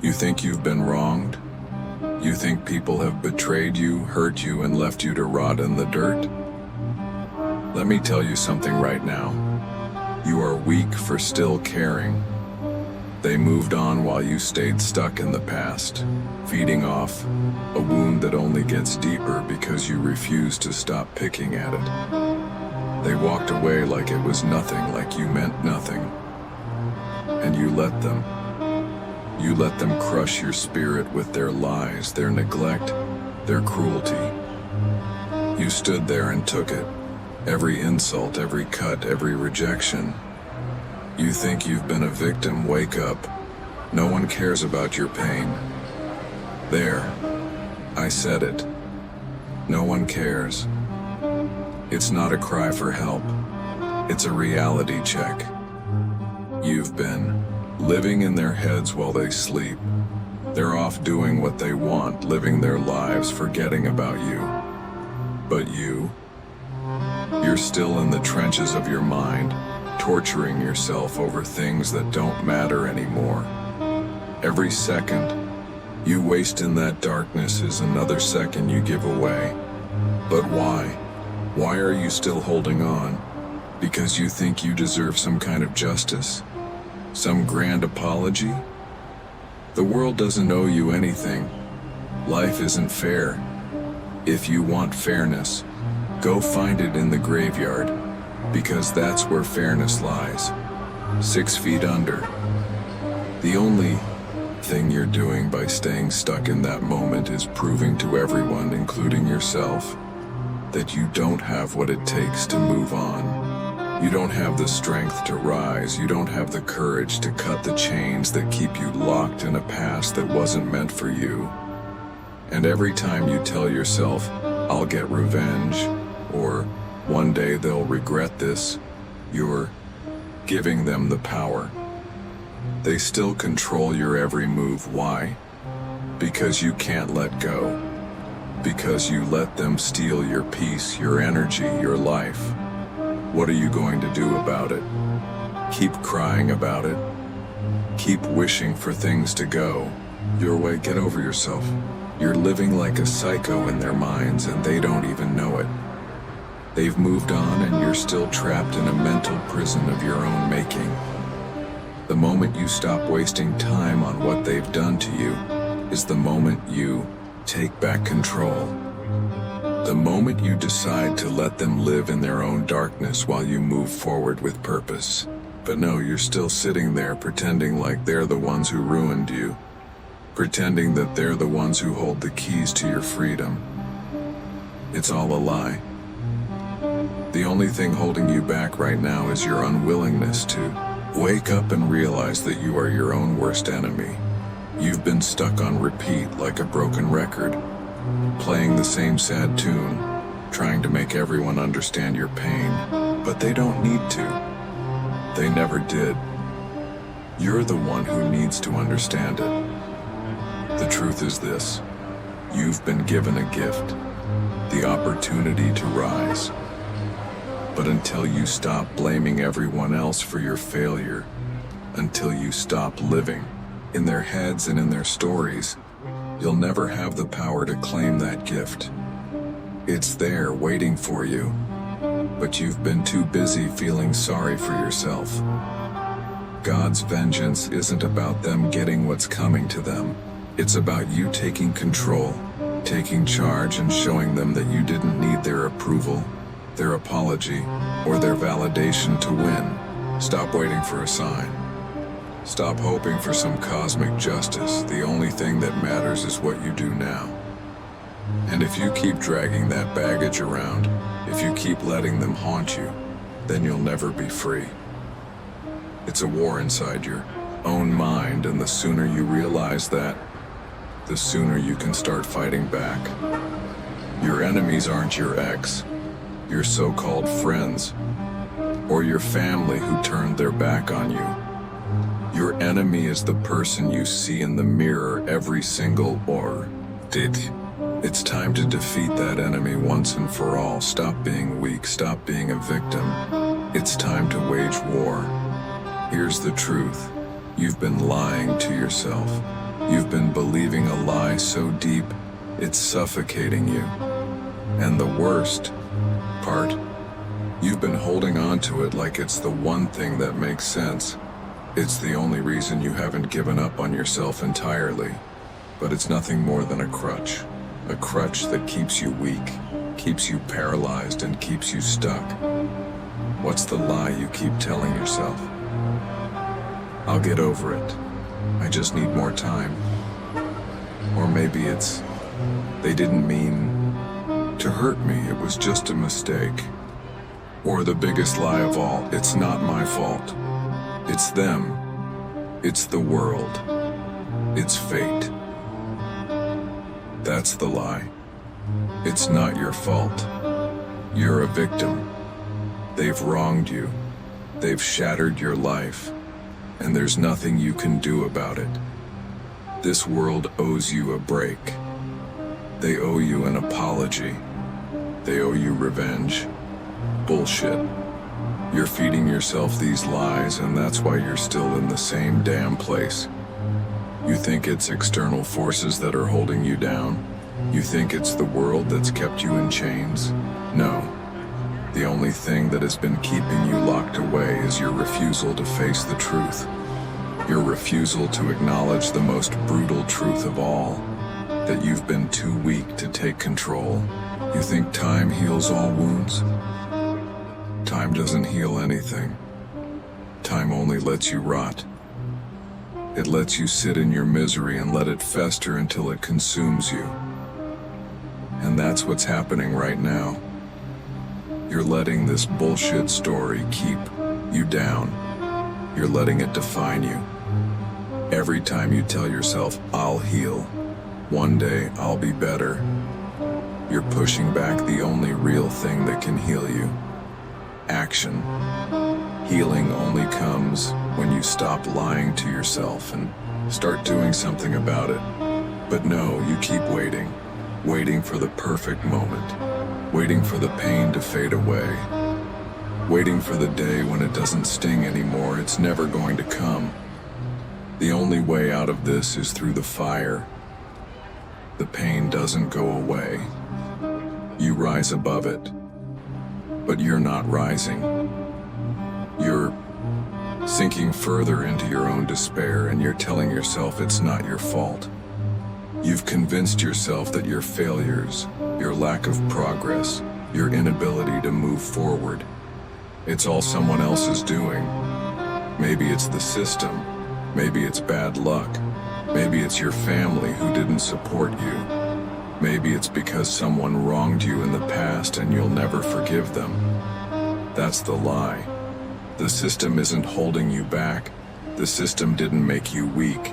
You think you've been wronged? You think people have betrayed you, hurt you, and left you to rot in the dirt? Let me tell you something right now. You are weak for still caring. They moved on while you stayed stuck in the past, feeding off a wound that only gets deeper because you refuse to stop picking at it. They walked away like it was nothing, like you meant nothing. And you let them. You let them crush your spirit with their lies, their neglect, their cruelty. You stood there and took it. Every insult, every cut, every rejection. You think you've been a victim, wake up. No one cares about your pain. There, I said it. No one cares. It's not a cry for help. It's a reality check. You've been living in their heads while they sleep. They're off doing what they want, living their lives, forgetting about you. But you're still in the trenches of your mind, torturing yourself over things that don't matter anymore. Every second you waste in that darkness is another second you give away. But why? Why are you still holding on? Because you think you deserve some kind of justice? Some grand apology? The world doesn't owe you anything. Life isn't fair. If you want fairness, go find it in the graveyard, because that's where fairness lies, 6 feet under. The only thing you're doing by staying stuck in that moment is proving to everyone, including yourself, that you don't have what it takes to move on. You don't have the strength to rise. You don't have the courage to cut the chains that keep you locked in a past that wasn't meant for you. And every time you tell yourself, I'll get revenge, or one day they'll regret this, you're giving them the power. They still control your every move. Why? Because you can't let go. Because you let them steal your peace, your energy, your life. What are you going to do about it? Keep crying about it. Keep wishing for things to go your way. Get over yourself. You're living like a psycho in their minds, and they don't even know it. They've moved on, and you're still trapped in a mental prison of your own making. The moment you stop wasting time on what they've done to you is the moment you take back control. The moment you decide to let them live in their own darkness while you move forward with purpose. But no, you're still sitting there pretending like they're the ones who ruined you. Pretending that they're the ones who hold the keys to your freedom. It's all a lie. The only thing holding you back right now is your unwillingness to wake up and realize that you are your own worst enemy. You've been stuck on repeat like a broken record, playing the same sad tune, trying to make everyone understand your pain, but they don't need to. They never did. You're the one who needs to understand it. The truth is this: you've been given a gift, the opportunity to rise. But until you stop blaming everyone else for your failure, until you stop living in their heads and in their stories, you'll never have the power to claim that gift. It's there waiting for you, but you've been too busy feeling sorry for yourself. God's vengeance isn't about them getting what's coming to them. It's about you taking control, taking charge, and showing them that you didn't need their approval, their apology, or their validation to win. Stop waiting for a sign. Stop hoping for some cosmic justice. The only thing that matters is what you do now. And if you keep dragging that baggage around, if you keep letting them haunt you, then you'll never be free. It's a war inside your own mind, and the sooner you realize that, the sooner you can start fighting back. Your enemies aren't your ex, your so-called friends, or your family who turned their back on you. Your enemy is the person you see in the mirror every single day. It's time to defeat that enemy once and for all. Stop being weak, stop being a victim. It's time to wage war. Here's the truth. You've been lying to yourself. lie so deep, it's suffocating you. And the worst part, you've been holding on to it like it's the one thing that makes sense. It's the only reason you haven't given up on yourself entirely. But it's nothing more than a crutch that keeps you weak, keeps you paralyzed, and keeps you stuck. What's the lie you keep telling yourself? I'll get over it. I just need more time. Or maybe it's, they didn't mean to hurt me, it was just a mistake. Or the biggest lie of all, it's not my fault. It's them. It's the world. It's fate. That's the lie. It's not your fault. You're a victim. They've wronged you. They've shattered your life. And there's nothing you can do about it. This world owes you a break. They owe you an apology. They owe you revenge. Bullshit. You're feeding yourself these lies, and that's why you're still in the same damn place. You think it's external forces that are holding you down? You think it's the world that's kept you in chains? No. The only thing that has been keeping you locked away is your refusal to face the truth. Your refusal to acknowledge the most brutal truth of all, that you've been too weak to take control. You think time heals all wounds? Time doesn't heal anything. Time only lets you rot. It lets you sit in your misery and let it fester until it consumes you. And that's what's happening right now. You're letting this bullshit story keep you down. You're letting it define you. Every time you tell yourself, I'll heal, one day I'll be better, you're pushing back the only real thing that can heal you. Action. Healing only comes when you stop lying to yourself and start doing something about it. But no, you keep waiting. Waiting for the perfect moment. Waiting for the pain to fade away. Waiting for the day when it doesn't sting anymore. It's never going to come. The only way out of this is through the fire. The pain doesn't go away. You rise above it. But you're not rising. You're sinking further into your own despair, and you're telling yourself it's not your fault. You've convinced yourself that your failures, your lack of progress, your inability to move forward, it's all someone else's doing. Maybe it's the system. Maybe it's bad luck. Maybe it's your family who didn't support you. Maybe it's because someone wronged you in the past and you'll never forgive them. That's the lie. The system isn't holding you back. The system didn't make you weak.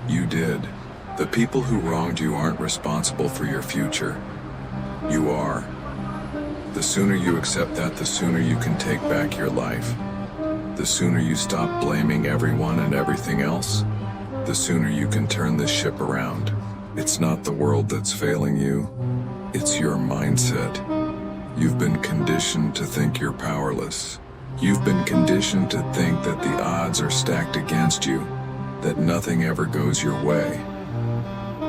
You did. The people who wronged you aren't responsible for your future. You are. The sooner you accept that, the sooner you can take back your life. The sooner you stop blaming everyone and everything else, the sooner you can turn this ship around. It's not the world that's failing you. It's your mindset. You've been conditioned to think you're powerless. You've been conditioned to think that the odds are stacked against you, that nothing ever goes your way.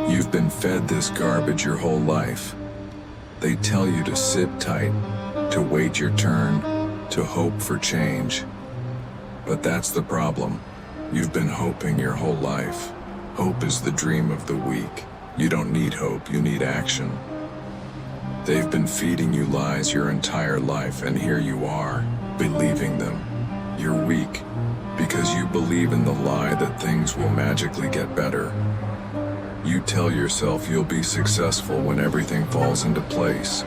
You've been fed this garbage your whole life. They tell you to sit tight, to wait your turn, to hope for change. But that's the problem. You've been hoping your whole life. Hope is the dream of the weak. You don't need hope, you need action. They've been feeding you lies your entire life, and here you are, believing them. You're weak because you believe in the lie that things will magically get better. You tell yourself you'll be successful when everything falls into place.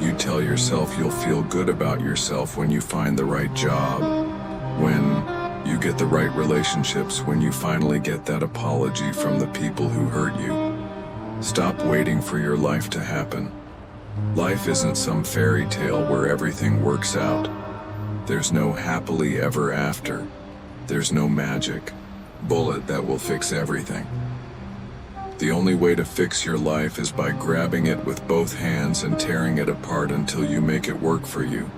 You tell yourself you'll feel good about yourself when you find the right job, when you get the right relationships, when you finally get that apology from the people who hurt you. Stop waiting for your life to happen. Life isn't some fairy tale where everything works out. There's no happily ever after. There's no magic bullet that will fix everything. The only way to fix your life is by grabbing it with both hands and tearing it apart until you make it work for you.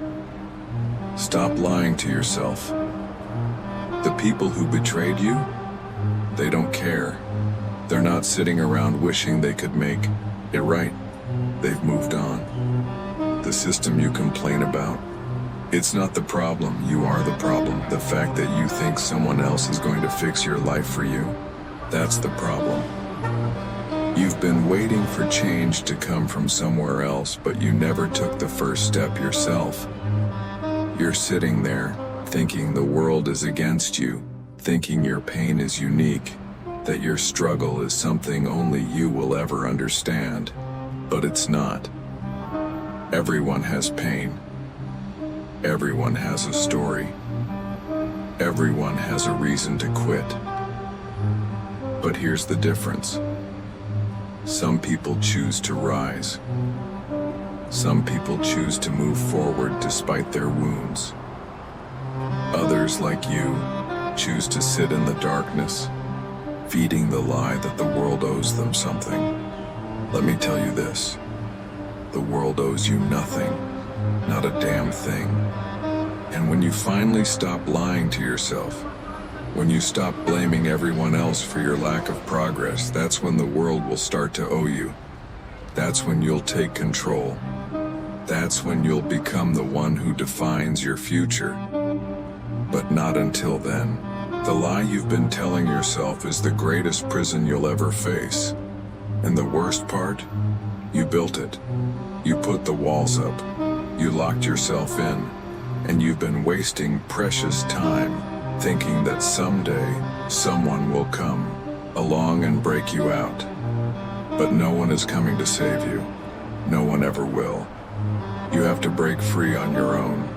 Stop lying to yourself. The people who betrayed you, they don't care. They're not sitting around wishing they could make it right. They've moved on. The system you complain about, it's not the problem, you are the problem. The fact that you think someone else is going to fix your life for you, that's the problem. You've been waiting for change to come from somewhere else, but you never took the first step yourself. You're sitting there, thinking the world is against you, thinking your pain is unique, that your struggle is something only you will ever understand. But it's not. Everyone has pain. Everyone has a story. Everyone has a reason to quit. But here's the difference. Some people choose to rise. Some people choose to move forward despite their wounds. Others, like you, choose to sit in the darkness, feeding the lie that the world owes them something. Let me tell you this. The world owes you nothing, not a damn thing. And when you finally stop lying to yourself, when you stop blaming everyone else for your lack of progress, that's when the world will start to owe you. That's when you'll take control. That's when you'll become the one who defines your future. But not until then. The lie you've been telling yourself is the greatest prison you'll ever face. And the worst part? You built it. You put the walls up. You locked yourself in. And you've been wasting precious time thinking that someday someone will come along and break you out. But no one is coming to save you. No one ever will. You have to break free on your own.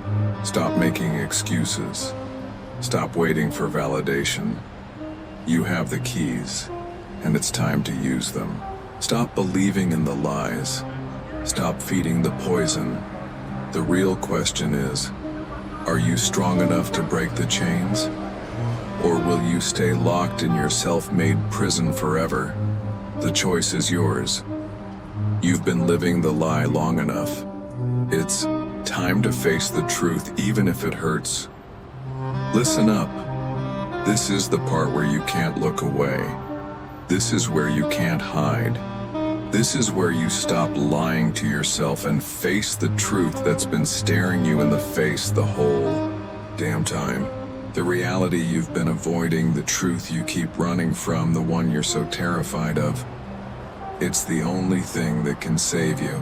Stop making excuses. Stop waiting for validation. You have the keys, and it's time to use them. Stop believing in the lies. Stop feeding the poison. The real question is, are you strong enough to break the chains? Or will you stay locked in your self-made prison forever? The choice is yours. You've been living the lie long enough. It's time to face the truth, even if it hurts. Listen up. This is the part where you can't look away. This is where you can't hide. This is where you stop lying to yourself and face the truth that's been staring you in the face the whole damn time. The reality you've been avoiding, the truth you keep running from, the one you're so terrified of. It's the only thing that can save you.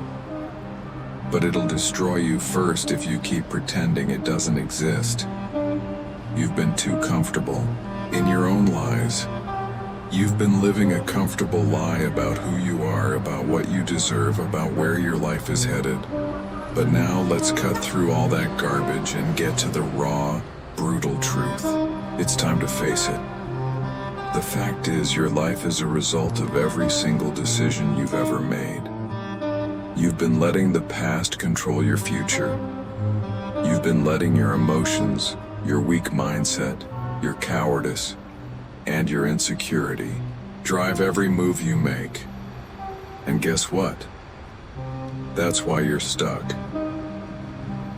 But it'll destroy you first if you keep pretending it doesn't exist. You've been too comfortable in your own lies. You've been living a comfortable lie about who you are, about what you deserve, about where your life is headed. But now let's cut through all that garbage and get to the raw, brutal truth. It's time to face it. The fact is, your life is a result of every single decision you've ever made. You've been letting the past control your future. You've been letting your emotions, your weak mindset, your cowardice, and your insecurity drive every move you make. And guess what? That's why you're stuck.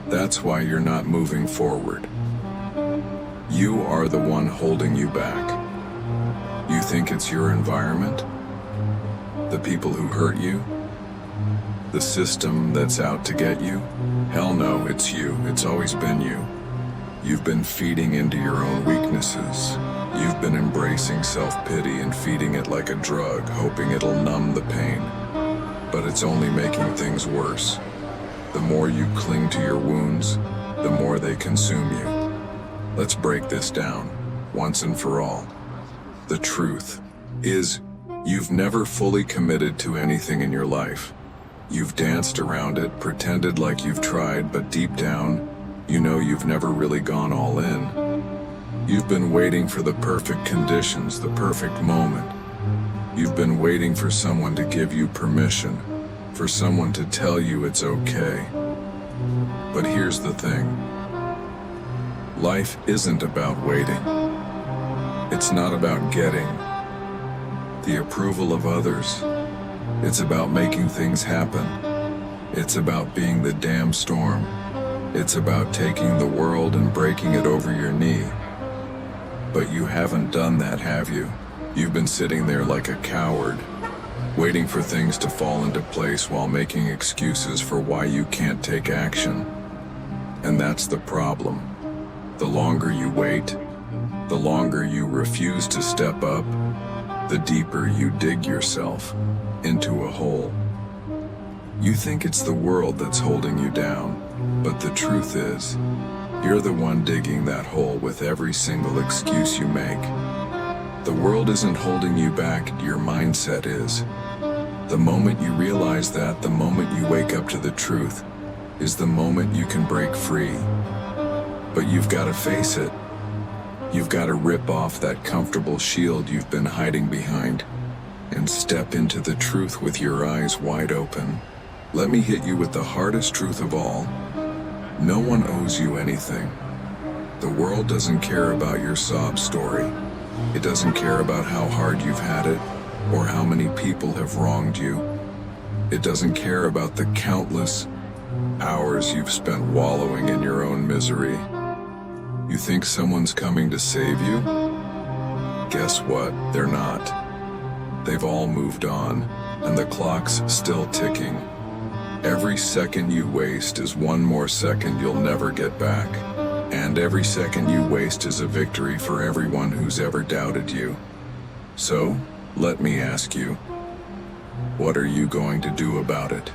That's why you're not moving forward. You are the one holding you back. You think it's your environment? The people who hurt you? The system that's out to get you? Hell no, it's you. It's always been you. You've been feeding into your own weaknesses. You've been embracing self-pity and feeding it like a drug, hoping it'll numb the pain. But it's only making things worse. The more you cling to your wounds, the more they consume you. Let's break this down, once and for all. The truth is, you've never fully committed to anything in your life. You've danced around it, pretended like you've tried, but deep down, you know you've never really gone all in. You've been waiting for the perfect conditions, the perfect moment. You've been waiting for someone to give you permission, for someone to tell you it's okay. But here's the thing. Life isn't about waiting. It's not about getting the approval of others. It's about making things happen. It's about being the damn storm. It's about taking the world and breaking it over your knee. But you haven't done that, have you? You've been sitting there like a coward, waiting for things to fall into place while making excuses for why you can't take action. And that's the problem. The longer you wait, the longer you refuse to step up, the deeper you dig yourself into a hole. You think it's the world that's holding you down, but the truth is, you're the one digging that hole with every single excuse you make. The world isn't holding you back, your mindset is. The moment you realize that, the moment you wake up to the truth, is the moment you can break free. But you've got to face it. You've got to rip off that comfortable shield you've been hiding behind and step into the truth with your eyes wide open. Let me hit you with the hardest truth of all. No one owes you anything. The world doesn't care about your sob story. It doesn't care about how hard you've had it or how many people have wronged you. It doesn't care about the countless hours you've spent wallowing in your own misery. You think someone's coming to save you? Guess what? They're not. They've all moved on, and the clock's still ticking. Every second you waste is one more second you'll never get back. And every second you waste is a victory for everyone who's ever doubted you. So, let me ask you, what are you going to do about it?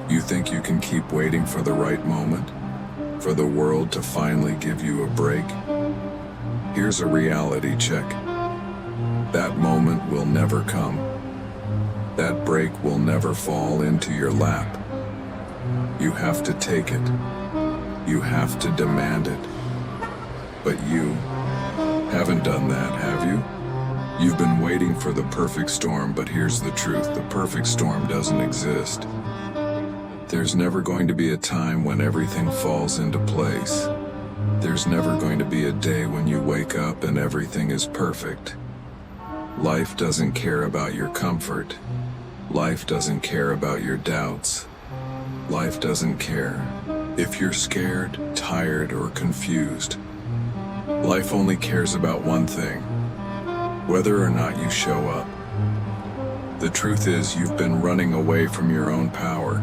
You think you can keep waiting for the right moment? For the world to finally give you a break? Here's a reality check. That moment will never come. That break will never fall into your lap. You have to take it. You have to demand it. But you haven't done that, have you? You've been waiting for the perfect storm, but here's the truth. The perfect storm doesn't exist. There's never going to be a time when everything falls into place. There's never going to be a day when you wake up and everything is perfect. Life doesn't care about your comfort. Life doesn't care about your doubts. Life doesn't care if you're scared, tired, or confused. Life only cares about one thing: whether or not you show up. The truth is, you've been running away from your own power.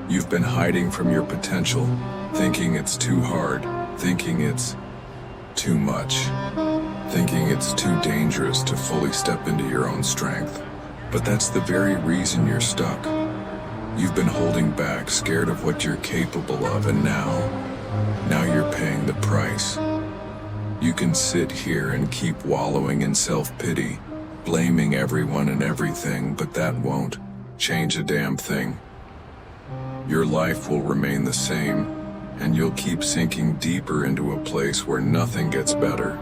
You've been hiding from your potential, thinking it's too hard, thinking it's too much, thinking it's too dangerous to fully step into your own strength. But that's the very reason you're stuck. You've been holding back, scared of what you're capable of, and now you're paying the price. You can sit here and keep wallowing in self-pity, blaming everyone and everything, but that won't change a damn thing. Your life will remain the same, and you'll keep sinking deeper into a place where nothing gets better.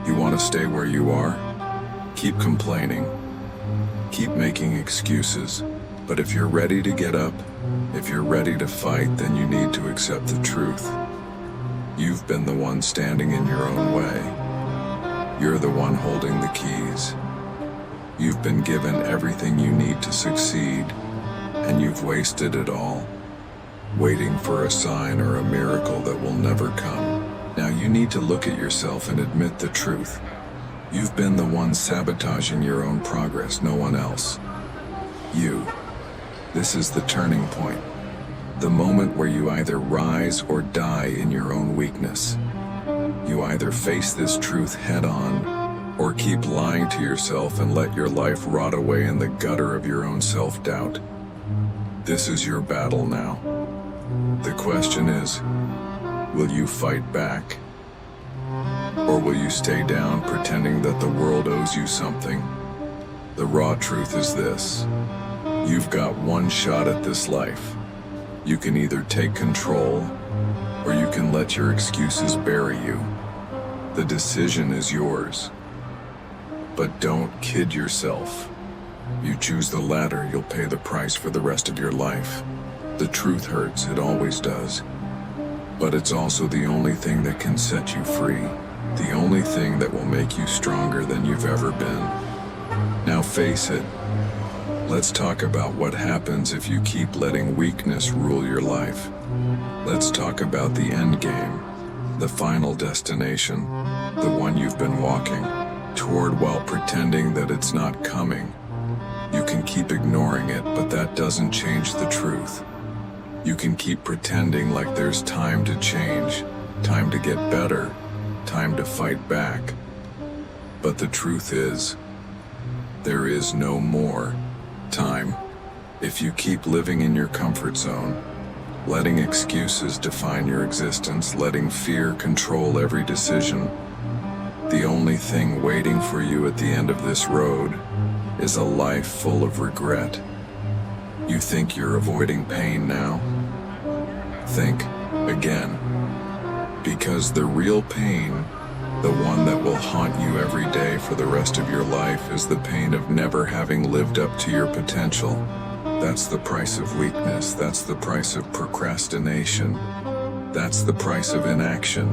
You want to stay where you are? Keep complaining. Keep making excuses. But if you're ready to get up, if you're ready to fight, then you need to accept the truth. You've been the one standing in your own way. You're the one holding the keys. You've been given everything you need to succeed, and you've wasted it all, waiting for a sign or a miracle that will never come. Now you need to look at yourself and admit the truth. You've been the one sabotaging your own progress, no one else. You. This is the turning point. The moment where you either rise or die in your own weakness. You either face this truth head on, or keep lying to yourself and let your life rot away in the gutter of your own self-doubt. This is your battle now. The question is, will you fight back? Or will you stay down pretending that the world owes you something? The raw truth is this: you've got one shot at this life. You can either take control, or you can let your excuses bury you. The decision is yours. But don't kid yourself. You choose the latter, you'll pay the price for the rest of your life. The truth hurts, it always does. But it's also the only thing that can set you free. The only thing that will make you stronger than you've ever been. Now face it. Let's talk about what happens if you keep letting weakness rule your life. Let's talk about the end game, the final destination. the one you've been walking toward while pretending that it's not coming. You can keep ignoring it, but that doesn't change the truth. You can keep pretending like there's time to change, time to get better, time to fight back. But the truth is, there is no more time. If you keep living in your comfort zone, letting excuses define your existence, letting fear control every decision, the only thing waiting for you at the end of this road is a life full of regret. You think you're avoiding pain now? Think again. Because the real pain, the one that will haunt you every day for the rest of your life, is the pain of never having lived up to your potential. That's the price of weakness. That's the price of procrastination. That's the price of inaction.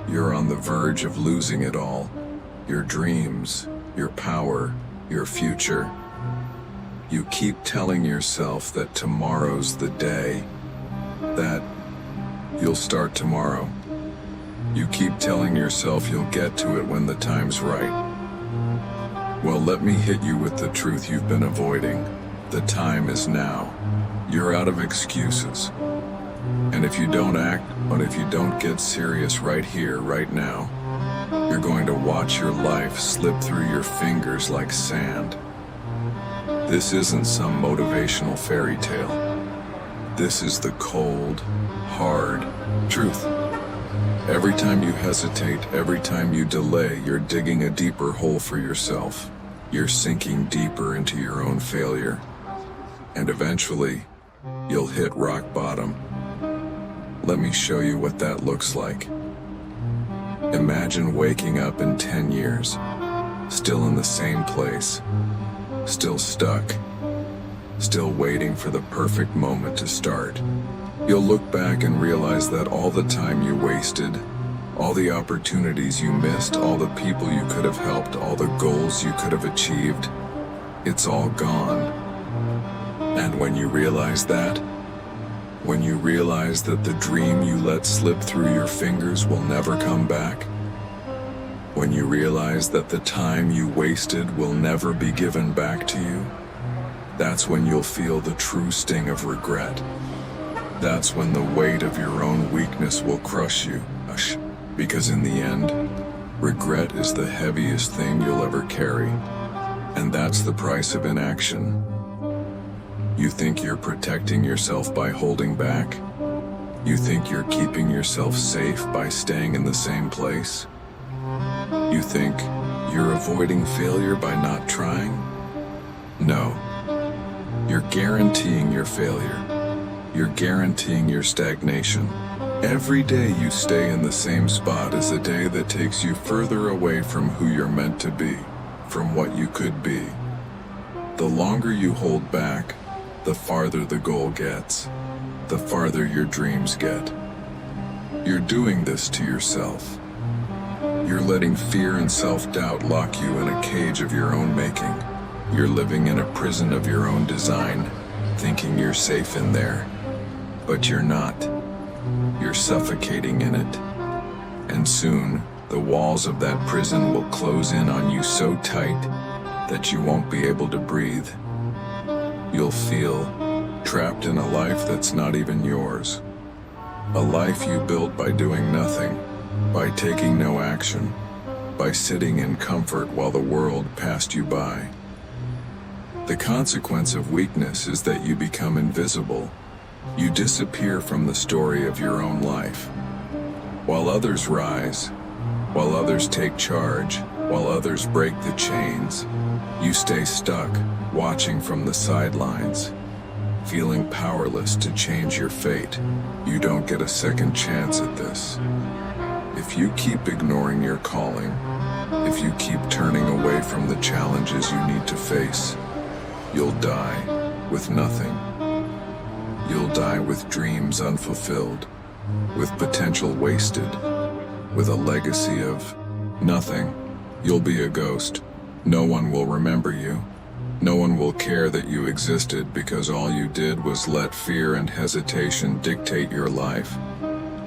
You're on the verge of losing it all. Your dreams, your power, your future. You keep telling yourself that tomorrow's the day, that you'll start tomorrow. You keep telling yourself you'll get to it when the time's right. Well, let me hit you with the truth you've been avoiding. The time is now. You're out of excuses. And if you don't act, but if you don't get serious right here, right now, you're going to watch your life slip through your fingers like sand. This isn't some motivational fairy tale. This is the cold, hard truth. Every time you hesitate, every time you delay, you're digging a deeper hole for yourself. You're sinking deeper into your own failure. And eventually, you'll hit rock bottom. Let me show you what that looks like. Imagine waking up in 10 years, still in the same place, still stuck, still waiting for the perfect moment to start. You'll look back and realize that all the time you wasted, all the opportunities you missed, all the people you could have helped, all the goals you could have achieved, it's all gone. And when you realize that, when you realize that the dream you let slip through your fingers will never come back, when you realize that the time you wasted will never be given back to you, that's when you'll feel the true sting of regret. That's when the weight of your own weakness will crush you. Because in the end, regret is the heaviest thing you'll ever carry. And that's the price of inaction. You think you're protecting yourself by holding back? You think you're keeping yourself safe by staying in the same place? You think you're avoiding failure by not trying? No. You're guaranteeing your failure. You're guaranteeing your stagnation. Every day you stay in the same spot is a day that takes you further away from who you're meant to be, from what you could be. The longer you hold back, the farther the goal gets, the farther your dreams get. You're doing this to yourself. You're letting fear and self-doubt lock you in a cage of your own making. You're living in a prison of your own design, thinking you're safe in there. But you're not. You're suffocating in it. And soon, the walls of that prison will close in on you so tight that you won't be able to breathe. You'll feel trapped in a life that's not even yours. A life you built by doing nothing, by taking no action, by sitting in comfort while the world passed you by. The consequence of weakness is that you become invisible. You disappear from the story of your own life. While others rise, while others take charge, while others break the chains, you stay stuck, watching from the sidelines, feeling powerless to change your fate. You don't get a second chance at this. If you keep ignoring your calling, if you keep turning away from the challenges you need to face, you'll die with nothing. You'll die with dreams unfulfilled, with potential wasted, with a legacy of nothing. You'll be a ghost. No one will remember you. No one will care that you existed because all you did was let fear and hesitation dictate your life.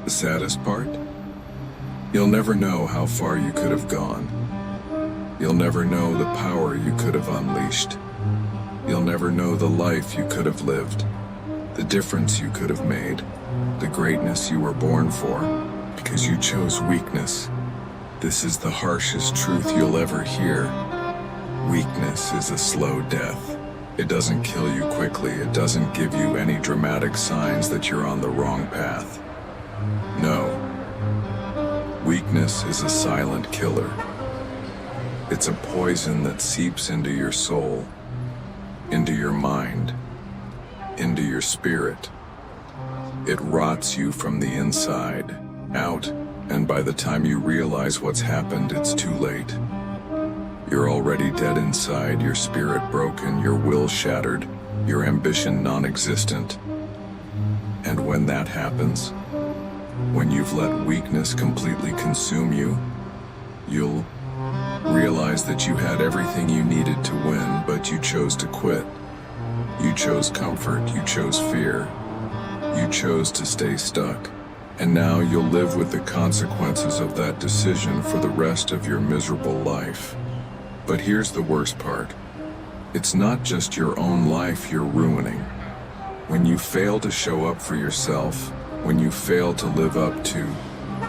The saddest part? You'll never know how far you could have gone. You'll never know the power you could have unleashed. You'll never know the life you could have lived, the difference you could have made, the greatness you were born for, because you chose weakness. This is the harshest truth you'll ever hear. Weakness is a slow death. It doesn't kill you quickly. It doesn't give you any dramatic signs that you're on the wrong path. No. Weakness is a silent killer. It's a poison that seeps into your soul, into your mind, into your spirit. It rots you from the inside out, and by the time you realize what's happened, it's too late. You're already dead inside, your spirit broken, your will shattered, your ambition non-existent. And when that happens, when you've let weakness completely consume you, you'll realize that you had everything you needed to win, but you chose to quit. You chose comfort, you chose fear, you chose to stay stuck. And now you'll live with the consequences of that decision for the rest of your miserable life. But here's the worst part. It's not just your own life you're ruining. When you fail to show up for yourself, when you fail to live up to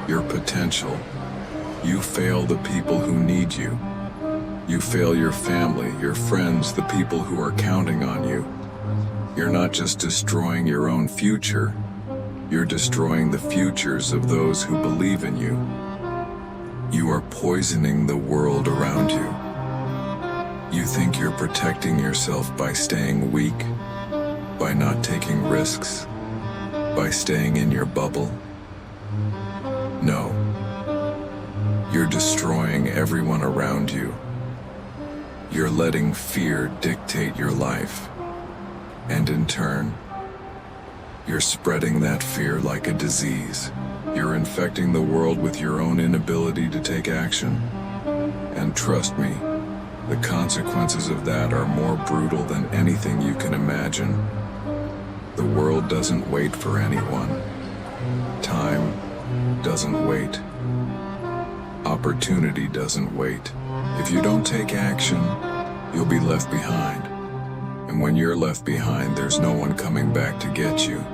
your potential, you fail the people who need you. You fail your family, your friends, the people who are counting on you. You're not just destroying your own future, you're destroying the futures of those who believe in you. You are poisoning the world around you. You think you're protecting yourself by staying weak, by not taking risks, by staying in your bubble. No. You're destroying everyone around you. You're letting fear dictate your life. And in turn, you're spreading that fear like a disease. You're infecting the world with your own inability to take action. And trust me, the consequences of that are more brutal than anything you can imagine. The world doesn't wait for anyone. Time doesn't wait. Opportunity doesn't wait. If you don't take action, you'll be left behind. And when you're left behind, there's no one coming back to get you.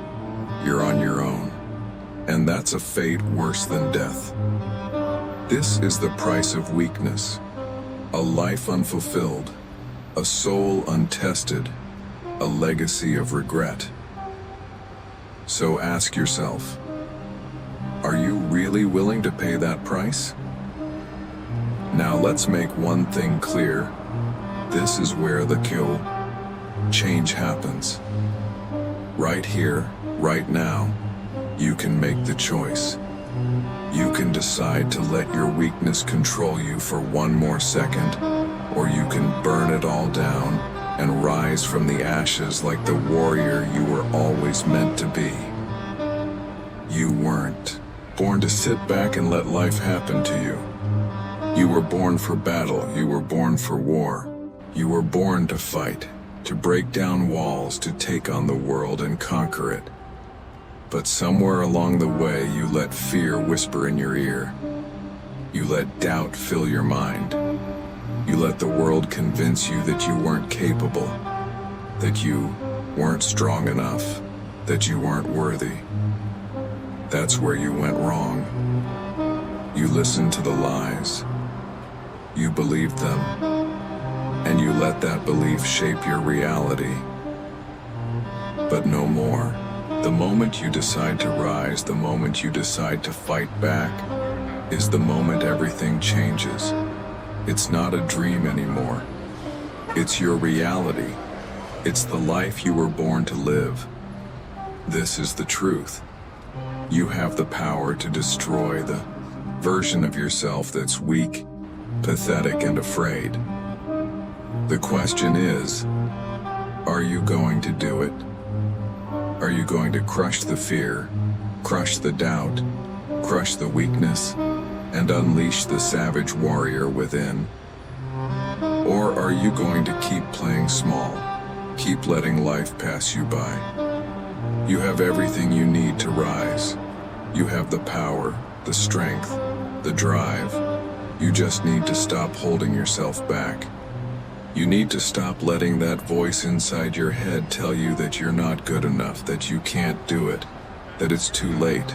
You're on your own. And that's a fate worse than death. This is the price of weakness. A life unfulfilled, a soul untested, a legacy of regret. So ask yourself, are you really willing to pay that price? Now let's make one thing clear. This is where the change happens. Right here, right now, you can make the choice. You can decide to let your weakness control you for one more second, or you can burn it all down and rise from the ashes like the warrior you were always meant to be. You weren't born to sit back and let life happen to you. You were born for battle, you were born for war. You were born to fight, to break down walls, to take on the world and conquer it. But somewhere along the way, you let fear whisper in your ear. You let doubt fill your mind. You let the world convince you that you weren't capable, that you weren't strong enough, that you weren't worthy. That's where you went wrong. You listened to the lies. You believed them. And you let that belief shape your reality. But no more. The moment you decide to rise, the moment you decide to fight back, is the moment everything changes. It's not a dream anymore. It's your reality. It's the life you were born to live. This is the truth. You have the power to destroy the version of yourself that's weak, pathetic, and afraid. The question is, are you going to do it? Are you going to crush the fear, crush the doubt, crush the weakness, and unleash the savage warrior within? Or are you going to keep playing small, keep letting life pass you by? You have everything you need to rise. You have the power, the strength, the drive. You just need to stop holding yourself back. You need to stop letting that voice inside your head tell you that you're not good enough, that you can't do it, that it's too late.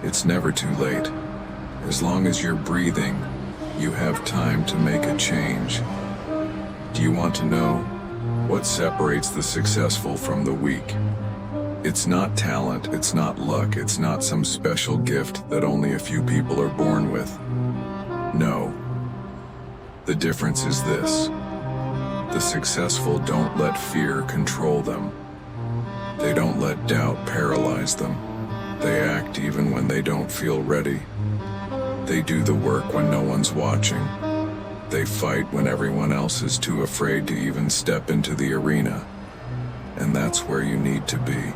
It's never too late. As long as you're breathing, you have time to make a change. Do you want to know what separates the successful from the weak? It's not talent, it's not luck, it's not some special gift that only a few people are born with. No. The difference is this. The successful don't let fear control them. They don't let doubt paralyze them. They act even when they don't feel ready. They do the work when no one's watching. They fight when everyone else is too afraid to even step into the arena. And that's where you need to be.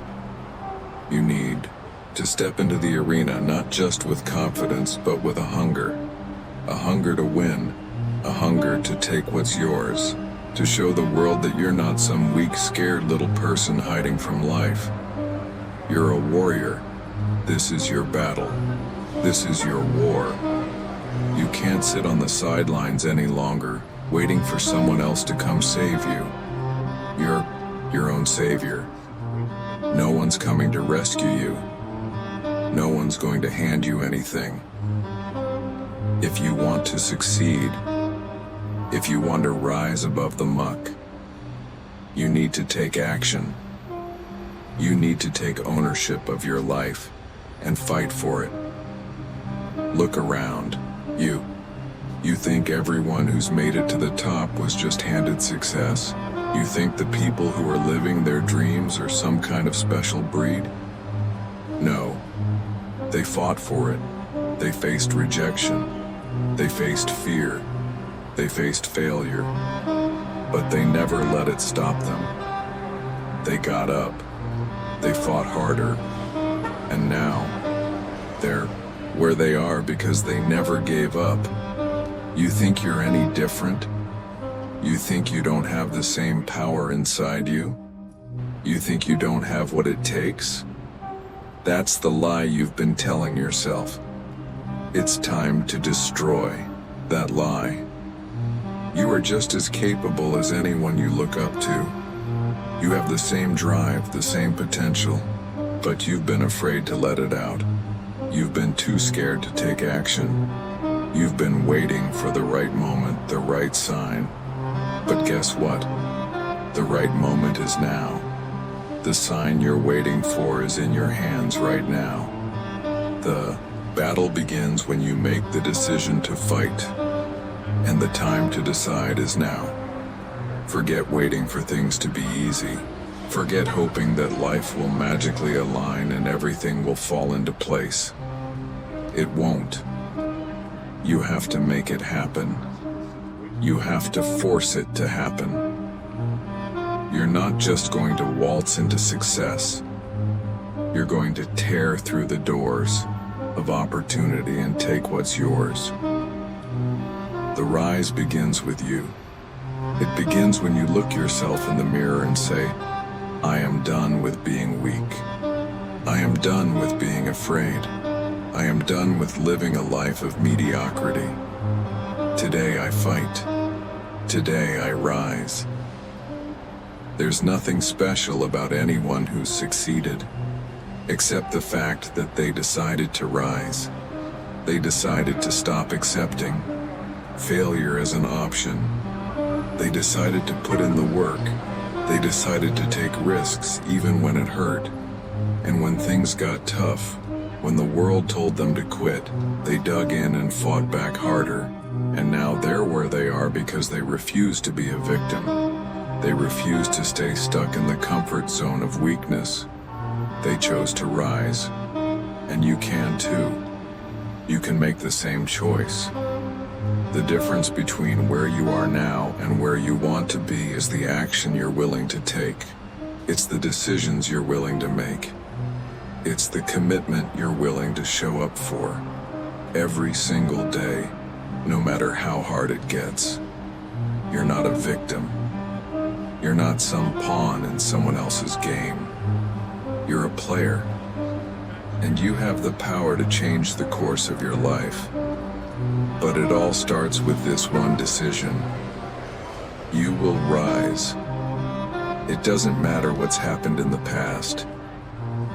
You need to step into the arena not just with confidence, but with a hunger. A hunger to win. A hunger to take what's yours. To show the world that you're not some weak, scared little person hiding from life. You're a warrior. This is your battle. This is your war. You can't sit on the sidelines any longer, waiting for someone else to come save you. You're your own savior. No one's coming to rescue you. No one's going to hand you anything. If you want to succeed, if you want to rise above the muck, you need to take action. You need to take ownership of your life and fight for it. Look around. You think everyone who's made it to the top was just handed success? You think the people who are living their dreams are some kind of special breed? No. They fought for it. They faced rejection. They faced fear. They faced failure. But they never let it stop them. They got up. They fought harder. And now, they're where they are because they never gave up. You think you're any different? You think you don't have the same power inside you? You think you don't have what it takes? That's the lie you've been telling yourself. It's time to destroy that lie. You are just as capable as anyone you look up to. You have the same drive, the same potential, but you've been afraid to let it out. You've been too scared to take action. You've been waiting for the right moment, the right sign. But guess what? The right moment is now. The sign you're waiting for is in your hands right now. The battle begins when you make the decision to fight. And the time to decide is now. Forget waiting for things to be easy. Forget hoping that life will magically align and everything will fall into place. It won't. You have to make it happen. You have to force it to happen. You're not just going to waltz into success. You're going to tear through the doors of opportunity and take what's yours. The rise begins with you. It begins when you look yourself in the mirror and say, I am done with being weak. I am done with being afraid. I am done with living a life of mediocrity. Today I fight. Today I rise. There's nothing special about anyone who's succeeded, except the fact that they decided to rise. They decided to stop accepting failure as an option. They decided to put in the work. They decided to take risks even when it hurt. And when things got tough, when the world told them to quit, they dug in and fought back harder. And now they're where they are because they refused to be a victim. They refused to stay stuck in the comfort zone of weakness. They chose to rise. And you can too. You can make the same choice. The difference between where you are now and where you want to be is the action you're willing to take. It's the decisions you're willing to make. It's the commitment you're willing to show up for every single day, no matter how hard it gets. You're not a victim. You're not some pawn in someone else's game. You're a player, and you have the power to change the course of your life. But it all starts with this one decision. You will rise. It doesn't matter what's happened in the past.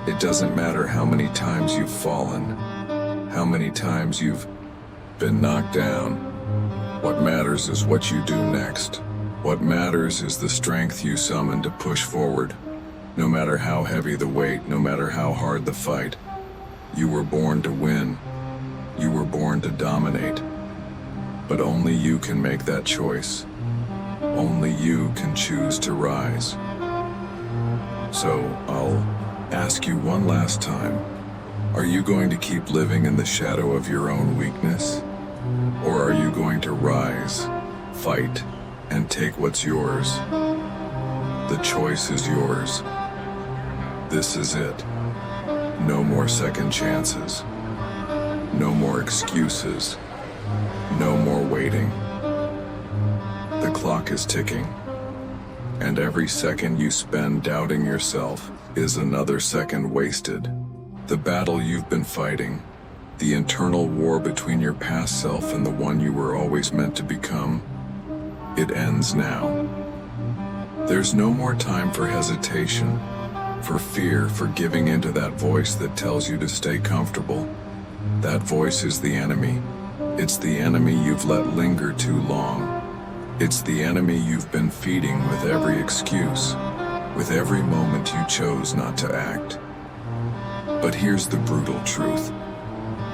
It doesn't matter how many times you've fallen, how many times you've been knocked down. What matters is what you do next. What matters is the strength you summon to push forward. No matter how heavy the weight, no matter how hard the fight, you were born to win. You were born to dominate. But only you can make that choice. Only you can choose to rise. So I'll ask you one last time. Are you going to keep living in the shadow of your own weakness? Or are you going to rise, fight, and take what's yours? The choice is yours. This is it. No more second chances. No more excuses. No more waiting. The clock is ticking, and every second you spend doubting yourself is another second wasted. The battle you've been fighting, the internal war between your past self and the one you were always meant to become, it ends now. There's no more time for hesitation, for fear, for giving into that voice that tells you to stay comfortable. That voice is the enemy. It's the enemy you've let linger too long. It's the enemy you've been feeding with every excuse, with every moment you chose not to act. But here's the brutal truth.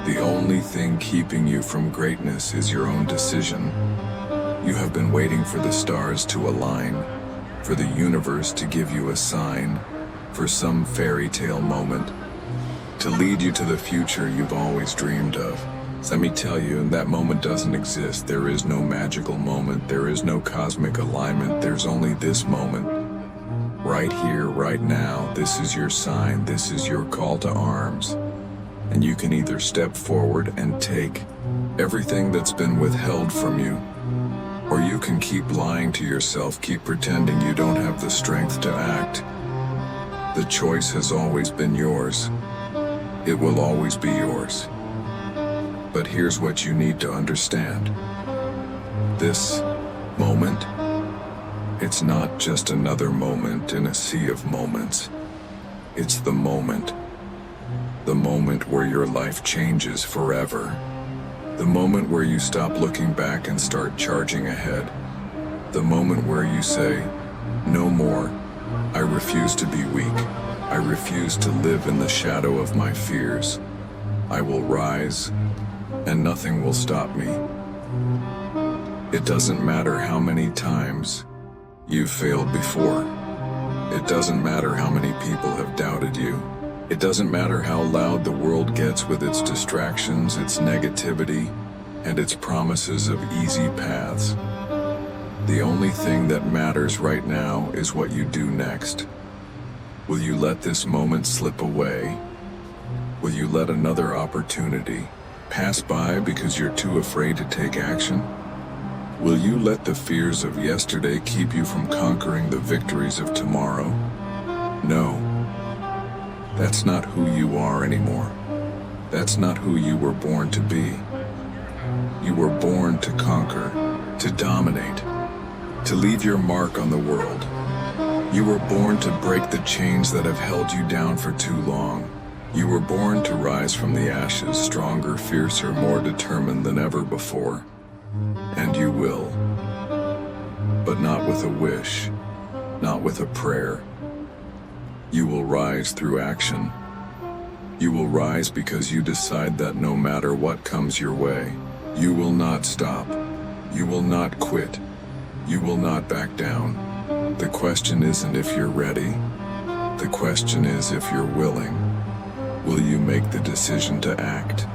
The only thing keeping you from greatness is your own decision. You have been waiting for the stars to align, for the universe to give you a sign, for some fairy tale moment, to lead you to the future you've always dreamed of. Let me tell you, that moment doesn't exist. There is no magical moment. There is no cosmic alignment. There's only this moment. Right here, right now. This is your sign. This is your call to arms. And you can either step forward and take everything that's been withheld from you, or you can keep lying to yourself, keep pretending you don't have the strength to act. The choice has always been yours. It will always be yours. But here's what you need to understand. This moment, it's not just another moment in a sea of moments. It's the moment. The moment where your life changes forever. The moment where you stop looking back and start charging ahead. The moment where you say, no more. I refuse to be weak. I refuse to live in the shadow of my fears. I will rise, and nothing will stop me. It doesn't matter how many times you've failed before. It doesn't matter how many people have doubted you. It doesn't matter how loud the world gets with its distractions, its negativity, and its promises of easy paths. The only thing that matters right now is what you do next. Will you let this moment slip away? Will you let another opportunity pass by because you're too afraid to take action? Will you let the fears of yesterday keep you from conquering the victories of tomorrow? No. That's not who you are anymore. That's not who you were born to be. You were born to conquer, to dominate, to leave your mark on the world. You were born to break the chains that have held you down for too long. You were born to rise from the ashes, stronger, fiercer, more determined than ever before. And you will. But not with a wish, not with a prayer. You will rise through action. You will rise because you decide that no matter what comes your way, you will not stop. You will not quit. You will not back down. The question isn't if you're ready. The question is if you're willing. Will you make the decision to act?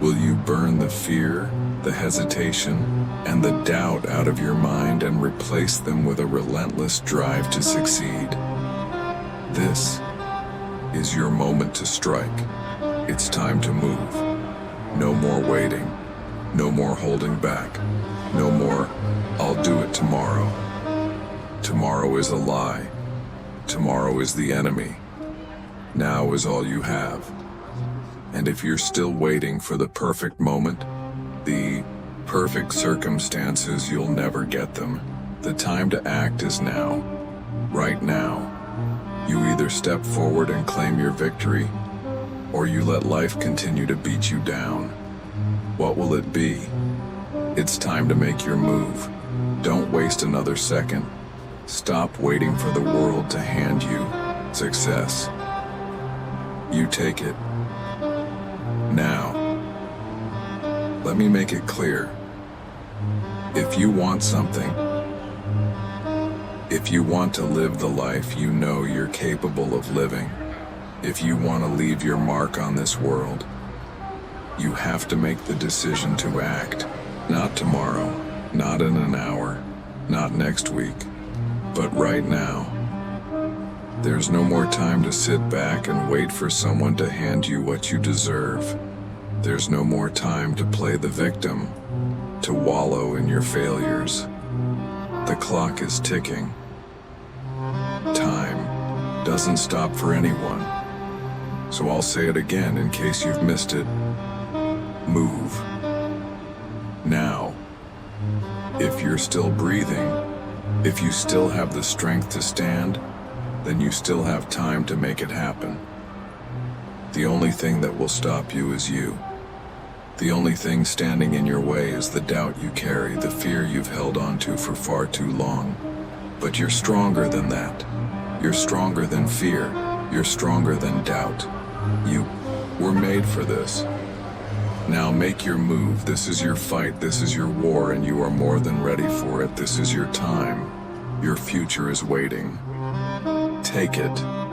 Will you burn the fear, the hesitation, and the doubt out of your mind and replace them with a relentless drive to succeed? This is your moment to strike. It's time to move. No more waiting. No more holding back. No more, I'll do it tomorrow. Tomorrow is a lie. Tomorrow is the enemy. Now is all you have. And if you're still waiting for the perfect moment, The perfect circumstances, you'll never get them. The time to act is now. Right now. You either step forward and claim your victory, or you let life continue to beat you down. What will it be? It's time to make your move. Don't waste another second. Stop waiting for the world to hand you success. You take it. Now. Let me make it clear. If you want something, if you want to live the life you know you're capable of living, if you want to leave your mark on this world, you have to make the decision to act. Not tomorrow, not in an hour, not next week, but right now. There's no more time to sit back and wait for someone to hand you what you deserve. There's no more time to play the victim, to wallow in your failures. The clock is ticking. Time doesn't stop for anyone. So I'll say it again in case you've missed it. Move. Now. If you're still breathing, if you still have the strength to stand, then you still have time to make it happen. The only thing that will stop you is you. The only thing standing in your way is the doubt you carry, the fear you've held on to for far too long. But you're stronger than that. You're stronger than fear. You're stronger than doubt. You were made for this. Now make your move. This is your fight. This is your war, and you are more than ready for it. This is your time. Your future is waiting. Take it.